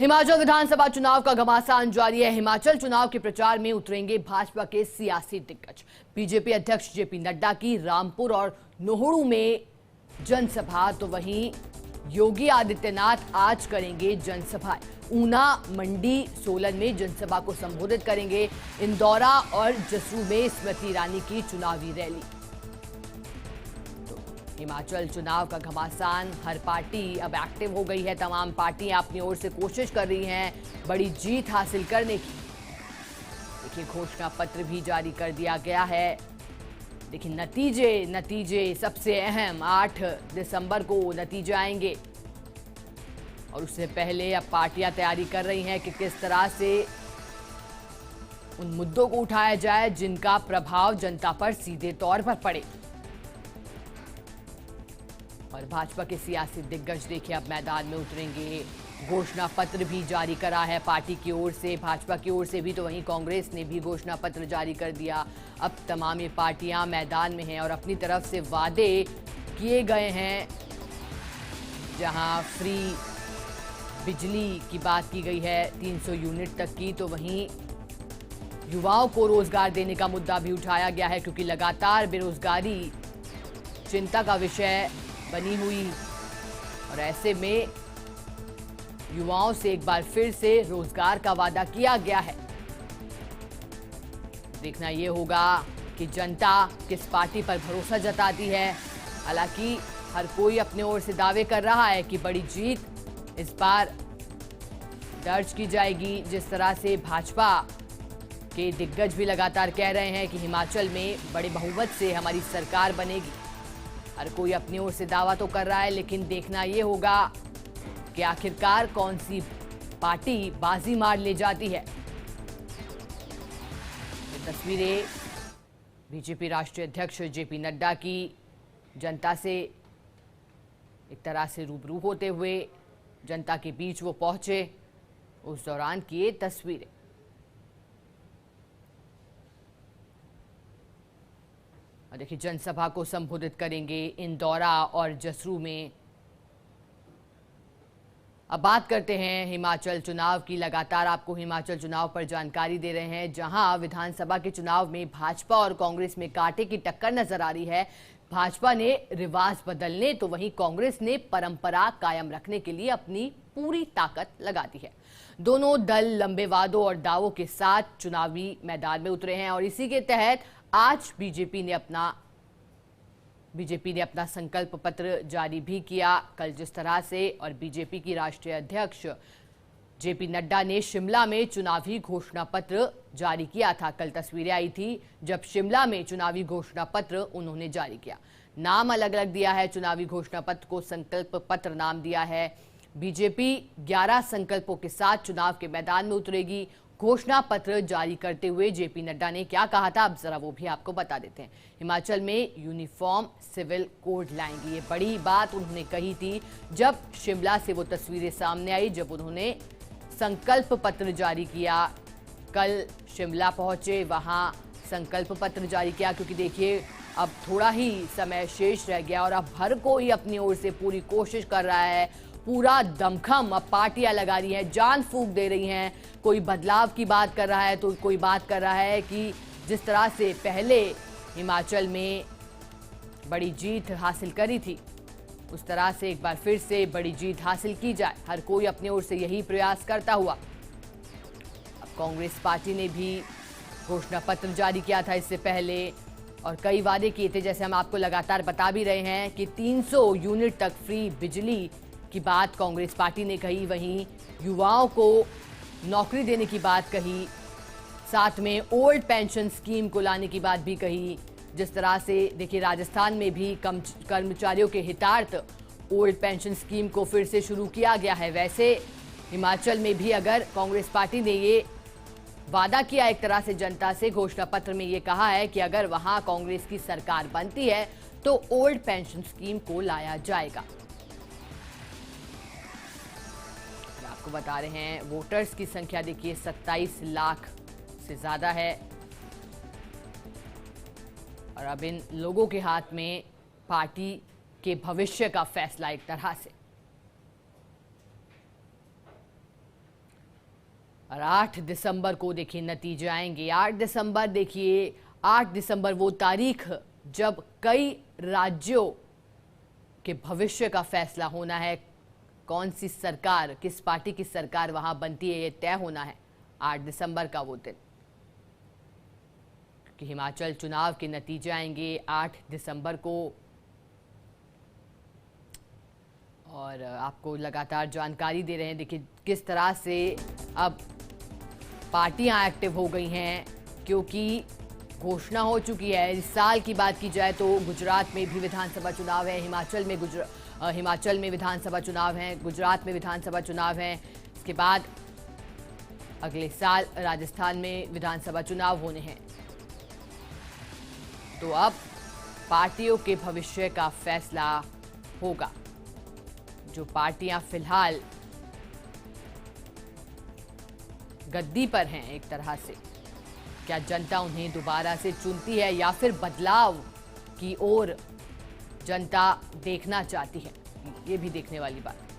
हिमाचल विधानसभा चुनाव का घमासान जारी है। हिमाचल चुनाव के प्रचार में उतरेंगे भाजपा के सियासी दिग्गज। बीजेपी अध्यक्ष जेपी नड्डा की रामपुर और नोहड़ू में जनसभा, तो वहीं योगी आदित्यनाथ आज करेंगे जनसभा। ऊना, मंडी, सोलन में जनसभा को संबोधित करेंगे। इंदौरा और जसू में स्मृति ईरानी की चुनावी रैली। हिमाचल चुनाव का घमासान, हर पार्टी अब एक्टिव हो गई है। तमाम पार्टियां अपनी ओर से कोशिश कर रही हैं बड़ी जीत हासिल करने की। देखिए, घोषणा पत्र भी जारी कर दिया गया है। देखिए, नतीजे सबसे अहम 8 दिसंबर को नतीजे आएंगे और उससे पहले अब पार्टियां तैयारी कर रही हैं कि किस तरह से उन मुद्दों को उठाया जाए जिनका प्रभाव जनता पर सीधे तौर पर पड़े। और भाजपा के सियासी दिग्गज देखिए अब मैदान में उतरेंगे। घोषणा पत्र भी जारी करा है पार्टी की ओर से, भाजपा की ओर से भी, तो वहीं कांग्रेस ने भी घोषणा पत्र जारी कर दिया। अब तमाम ये पार्टियां मैदान में हैं और अपनी तरफ से वादे किए गए हैं। जहां फ्री बिजली की बात की गई है 300 यूनिट तक की, तो वहीं युवाओं को रोजगार देने का मुद्दा भी उठाया गया है, क्योंकि लगातार बेरोजगारी चिंता का विषय बनी हुई और ऐसे में युवाओं से एक बार फिर से रोजगार का वादा किया गया है। देखना यह होगा कि जनता किस पार्टी पर भरोसा जताती है। हालांकि हर कोई अपने ओर से दावे कर रहा है कि बड़ी जीत इस बार दर्ज की जाएगी। जिस तरह से भाजपा के दिग्गज भी लगातार कह रहे हैं कि हिमाचल में बड़े बहुमत से हमारी सरकार बनेगी। हर कोई अपनी ओर से दावा तो कर रहा है, लेकिन देखना यह होगा कि आखिरकार कौन सी पार्टी बाजी मार ले जाती है। ये तस्वीरें बीजेपी राष्ट्रीय अध्यक्ष जेपी नड्डा की जनता से एक तरह से रूबरू होते हुए जनता के बीच वो पहुंचे, उस दौरान की ये तस्वीरें। देखिए, जनसभा को संबोधित करेंगे इंदौरा और जसरू में। अब बात करते हैं हिमाचल चुनाव की। लगातार आपको हिमाचल चुनाव पर जानकारी दे रहे हैं, जहां विधानसभा के चुनाव में भाजपा और कांग्रेस में कांटे की टक्कर नजर आ रही है। भाजपा ने रिवाज बदलने, तो वहीं कांग्रेस ने परंपरा कायम रखने के लिए अपनी पूरी ताकत लगा दी है। दोनों दल लंबे वादों और दावों के साथ चुनावी मैदान में उतरे हैं और इसी के तहत आज बीजेपी ने अपना संकल्प पत्र जारी भी किया। कल जिस तरह से और बीजेपी की राष्ट्रीय अध्यक्ष जेपी नड्डा ने शिमला में चुनावी घोषणा पत्र जारी किया था। कल तस्वीरें आई थी जब शिमला में चुनावी घोषणा पत्र उन्होंने जारी किया। नाम अलग अलग दिया है, चुनावी घोषणा पत्र को संकल्प पत्र नाम दिया है। बीजेपी 11 संकल्पों के साथ चुनाव के मैदान में उतरेगी। घोषणा पत्र जारी करते हुए जेपी नड्डा ने क्या कहा था, अब जरा वो भी आपको बता देते हैं। हिमाचल में यूनिफॉर्म सिविल कोड लाएंगे, ये बड़ी बात उन्होंने कही थी जब शिमला से वो तस्वीरें सामने आई, जब उन्होंने संकल्प पत्र जारी किया। कल शिमला पहुंचे, वहां संकल्प पत्र जारी किया, क्योंकि देखिए अब थोड़ा ही समय शेष रह गया और अब हर कोई अपनी ओर से पूरी कोशिश कर रहा है। पूरा दमखम अब पार्टियां लगा रही हैं, जान फूंक दे रही हैं। कोई बदलाव की बात कर रहा है तो कोई बात कर रहा है कि जिस तरह से पहले हिमाचल में बड़ी जीत हासिल करी थी, उस तरह से एक बार फिर से बड़ी जीत हासिल की जाए। हर कोई अपनी ओर से यही प्रयास करता हुआ। अब कांग्रेस पार्टी ने भी घोषणा पत्र जारी किया था इससे पहले और कई वादे किए थे, जैसे हम आपको लगातार बता भी रहे हैं कि 300 यूनिट तक फ्री बिजली की बात कांग्रेस पार्टी ने कही। वहीं युवाओं को नौकरी देने की बात कही, साथ में ओल्ड पेंशन स्कीम को लाने की बात भी कही। जिस तरह से देखिए, राजस्थान में भी कर्मचारियों के हितार्थ ओल्ड पेंशन स्कीम को फिर से शुरू किया गया है, वैसे हिमाचल में भी अगर कांग्रेस पार्टी ने ये वादा किया एक तरह से जनता से, घोषणा पत्र में ये कहा है कि अगर वहां कांग्रेस की सरकार बनती है तो ओल्ड पेंशन स्कीम को लाया जाएगा। आपको बता रहे हैं वोटर्स की संख्या देखिए 27 लाख से ज्यादा है और अब इन लोगों के हाथ में पार्टी के भविष्य का फैसला एक तरह से। और 8 दिसंबर को देखिए नतीजे आएंगे। 8 दिसंबर देखिए, 8 दिसंबर वो तारीख जब कई राज्यों के भविष्य का फैसला होना है। कौन सी सरकार, किस पार्टी की सरकार वहां बनती है, ये तय होना है 8 दिसंबर का वो दिन। कि हिमाचल चुनाव के नतीजे आएंगे 8 दिसंबर को और आपको लगातार जानकारी दे रहे हैं। देखिए किस तरह से अब पार्टियां एक्टिव हो गई हैं, क्योंकि घोषणा हो चुकी है। इस साल की बात की जाए तो गुजरात में भी विधानसभा चुनाव है, हिमाचल में विधानसभा चुनाव है, गुजरात में विधानसभा चुनाव है। इसके बाद अगले साल राजस्थान में विधानसभा चुनाव होने हैं। तो अब पार्टियों के भविष्य का फैसला होगा। जो पार्टियां फिलहाल गद्दी पर हैं एक तरह से, क्या जनता उन्हें दोबारा से चुनती है या फिर बदलाव की ओर जनता देखना चाहती है, ये भी देखने वाली बात है।